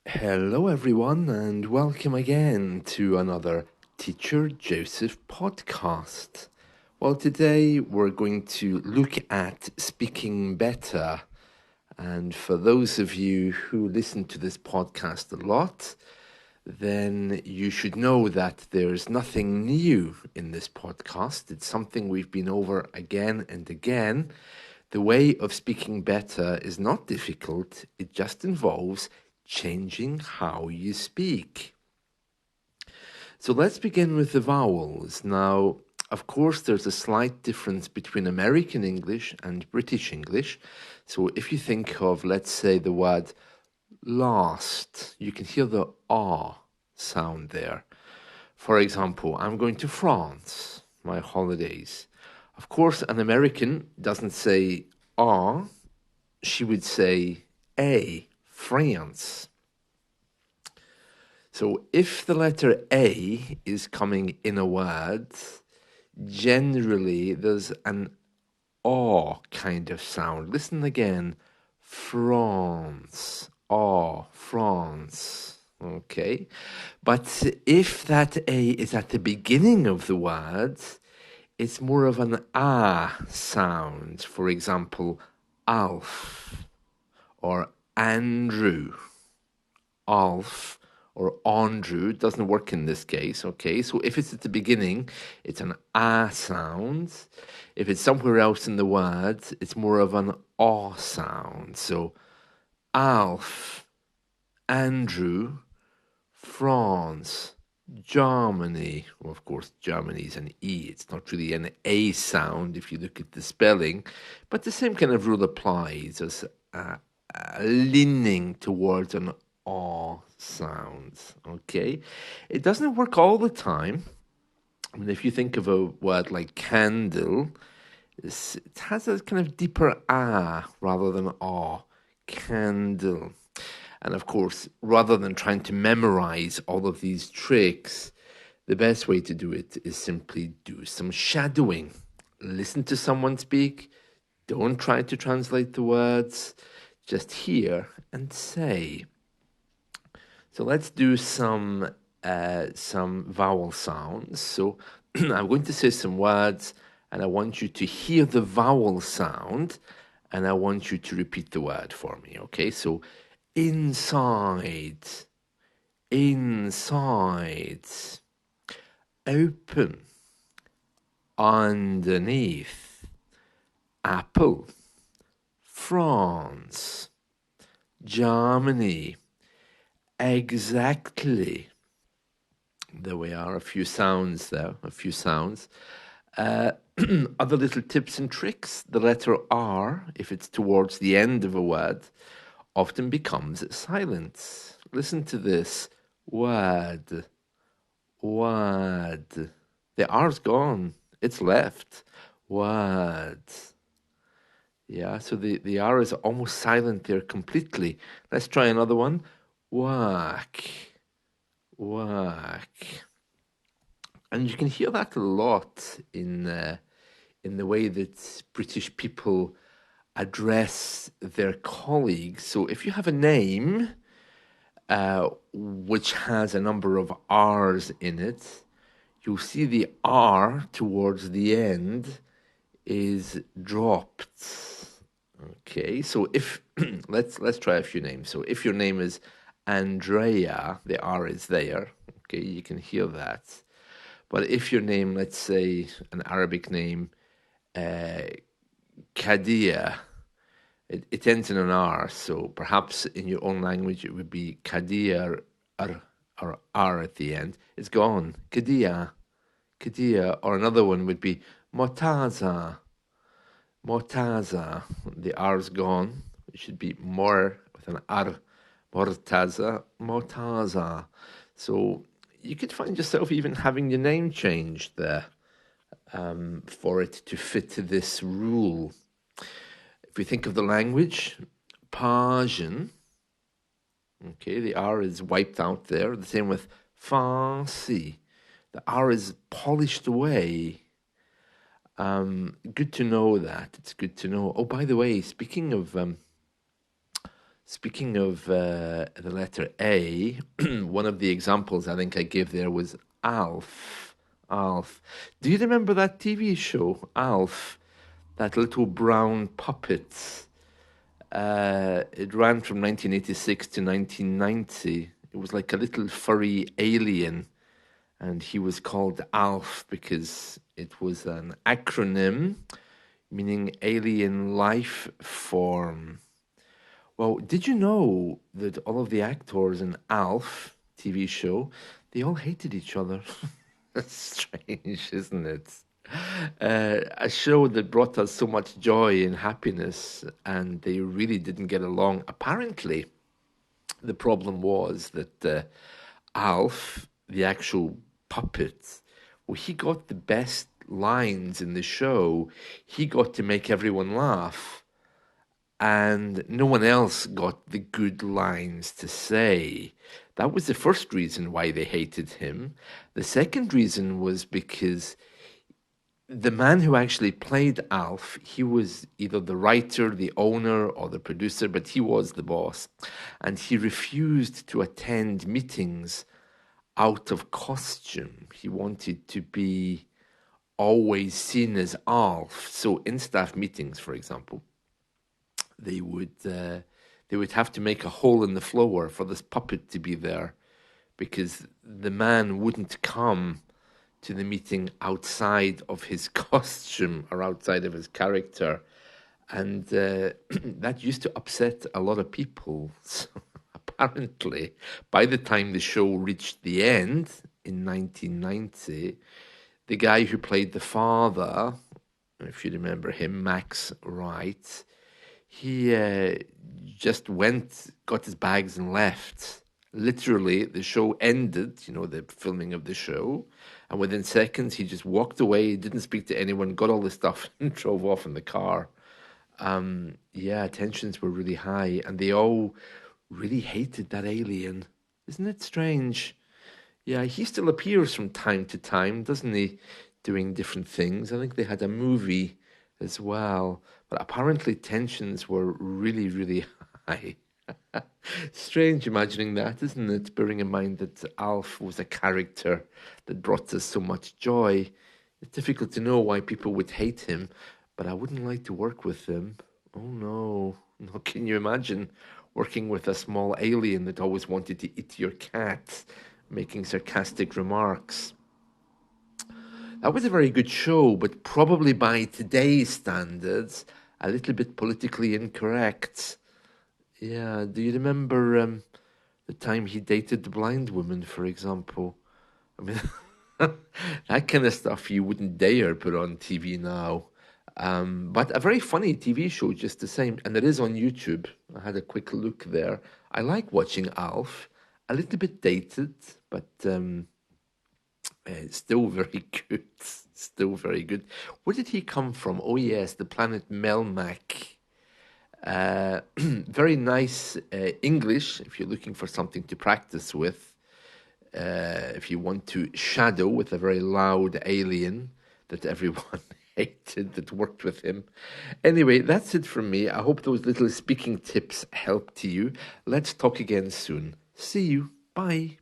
Hello, everyone, and welcome again to another Teacher Joseph podcast. Well, today we're going to look at speaking better. And for those of you who listen to this podcast a lot, then you should know that there's nothing new in this podcast. It's something we've been over again and again. The way of speaking better is not difficult, it just involves changing how you speak. So let's begin with the vowels. Now, of course, there's a slight difference between American English and British English. So if you think of, let's say, the word last, you can hear the ah sound there. For example, I'm going to France, my holidays. Of course, an American doesn't say ah, she would say a, France. So if the letter A is coming in a word, generally there's an aw kind of sound. Listen again. France. Aw, France. Okay. But if that A is at the beginning of the word, it's more of an ah sound. For example, Alf or Andrew. Alf or Andrew doesn't work in this case, okay? So if it's at the beginning, it's an ah sound. If it's somewhere else in the word, it's more of an aw sound. So Alf, Andrew, France, Germany. Well, of course, Germany is an E. It's not really an A sound if you look at the spelling, but the same kind of rule applies as leaning towards an aw sound. Okay, it doesn't work all the time. I mean, if you think of a word like candle, it has a kind of deeper ah rather than ah. Candle. And of course, rather than trying to memorize all of these tricks, the best way to do it is simply do some shadowing. Listen to someone speak. Don't try to translate the words. Just hear and say. So let's do some vowel sounds. So I'm going to say some words, and I want you to hear the vowel sound, and I want you to repeat the word for me. Okay? So inside, inside, open, underneath, apple, France, Germany, exactly. There we are, a few sounds there, a few sounds. Other little tips and tricks. The letter R, if it's towards the end of a word, often becomes silent. Listen to this. Word, word. The R's gone. It's left. Word. Yeah, so the R is almost silent there completely. Let's try another one. Work, work. And you can hear that a lot in the way that British people address their colleagues. So if you have a name which has a number of R's in it, you'll see the R towards the end is dropped. Okay, so if let's try a few names. So if your name is Andrea, the R is there. Okay, you can hear that. But if your name, let's say an Arabic name, Kadia, it ends in an R, so perhaps in your own language it would be Kadia or R at the end. It's gone. Kadia, Kadia. Or another one would be Motaza, Motaza. The R's gone. It should be more with an R. Mortaza, Motaza. So you could find yourself even having your name changed there for it to fit this rule. If we think of the language, Persian, okay, the R is wiped out there. The same with Farsi. The R is polished away. Good to know that. It's good to know. Oh, by the way, speaking of Speaking of the letter A, one of the examples I think I gave there was Alf. Alf. Do you remember that TV show, Alf? That little brown puppet. It ran from 1986 to 1990. It was like a little furry alien, and he was called Alf because it was an acronym meaning alien life form. Well, did you know that all of the actors in Alf TV show, they all hated each other? That's strange, isn't it? A show that brought us so much joy and happiness, and they really didn't get along. Apparently, the problem was that Alf, the actual puppet, well, he got the best lines in the show. He got to make everyone laugh, and no one else got the good lines to say. That was the first reason why they hated him. The second reason was because the man who actually played Alf, he was either the writer, the owner, or the producer, but he was the boss. And he refused to attend meetings out of costume. He wanted to be always seen as Alf. So in staff meetings, for example, they would have to make a hole in the floor for this puppet to be there, because the man wouldn't come to the meeting outside of his costume or outside of his character. And that used to upset a lot of people. So apparently, by the time the show reached the end in 1990, the guy who played the father, if you remember him, Max Wright, he just went, got his bags and left. Literally, the show ended, the filming of the show, and within seconds, he just walked away, didn't speak to anyone, got all the stuff, and drove off in the car. Yeah, tensions were really high, and they all really hated that alien. Isn't it strange? Yeah, he still appears from time to time, doesn't he? Doing different things. I think they had a movie as well, but apparently tensions were really, really high. Strange imagining that, isn't it? Bearing in mind that Alf was a character that brought us so much joy. It's difficult to know why people would hate him, but I wouldn't like to work with him. Oh no. No, can you imagine working with a small alien that always wanted to eat your cat, making sarcastic remarks? That was a very good show, but probably by today's standards, a little bit politically incorrect. Yeah, do you remember the time he dated the blind woman, for example? I mean, that kind of stuff you wouldn't dare put on TV now. But a very funny TV show, just the same, and it is on YouTube. I had a quick look there. I like watching Alf. A little bit dated, but it's still very good. Still very good. Where did he come from? Oh yes, the planet Melmac. Very nice English if you're looking for something to practice with. If you want to shadow with a very loud alien that everyone hated that worked with him. Anyway, that's it from me. I hope those little speaking tips helped you. Let's talk again soon. See you. Bye.